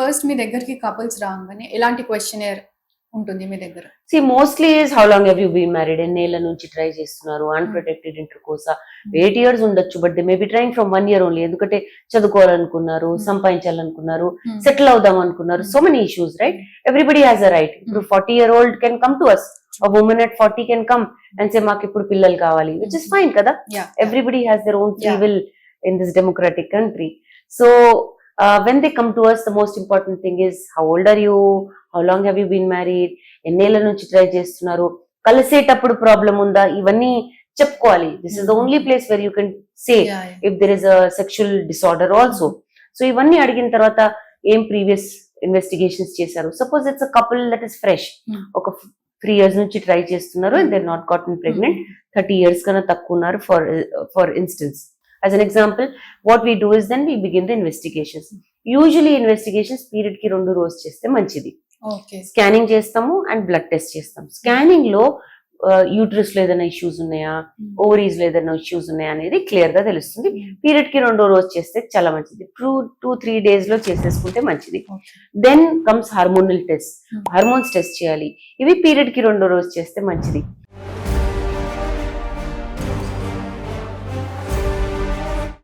First మీ దగ్గరికి couples రాగానే ఎలాంటి క్వశ్చనర్ ఉంటుంది మీ దగ్గర? Mostly is how long have you been married, ఎన్నేళ్ల నుంచి ట్రై చేస్తున్నారు, అన్ప్రొటెక్టెడ్ ఇంటర్ కోర్సా, 8 years ఉండొచ్చు, but they may be trying from 1 year only. ఎందుకంటే చదువుకోవాలనుకున్నారు, సంపాదించాలనుకున్నారు, సెటిల్ అవుదాం అనుకున్నారు. So many issues, right? Everybody has a right. ఇప్పుడు 40-year-old can come to us, a woman at 40 can come and say మాకు ఇప్పుడు పిల్లలు కావాలి, which is fine కదా. Everybody has their own free will in this democratic country. So when they come to us, the most important thing is how old are you, how long have you been married, ఎన్నేళ్ల నుంచి try చేస్తున్నారు, కలిసేటప్పుడు problem ఉందా, ఇవన్నీ చెప్పుకోవాలి. This is the only place where you can say if there is a sexual disorder also. So ఇవన్నీ అడిగిన తర్వాత ఏం previous investigations చేశారు. Suppose it's a couple that is fresh, ఒక 3 years నుంచి ట్రై చేస్తున్నారు and they're not gotten pregnant, 30 years కన్నా తక్కువ ఉన్నారు for instance. As an example, what we do is then we begin the investigations. Usually investigations period కి 2 రోజు చేస్తే మంచిది. స్కానింగ్ చేస్తాము అండ్ బ్లడ్ టెస్ట్ చేస్తాం. స్కానింగ్ లో యూట్రస్ లో ఏదైనా ఇష్యూస్ ఉన్నాయా, ఓవరీస్ లో ఏదైనా ఇష్యూస్ ఉన్నాయా అనేది క్లియర్ గా తెలుస్తుంది. పీరియడ్ కి 2వ రోజు చేస్తే చాలా మంచిది. 2-3 days లో చేసేసుకుంటే మంచిది. Then comes hormonal test, hormones test చేయాలి. ఇవి పీరియడ్ కి 2వ రోజు చేస్తే మంచిది.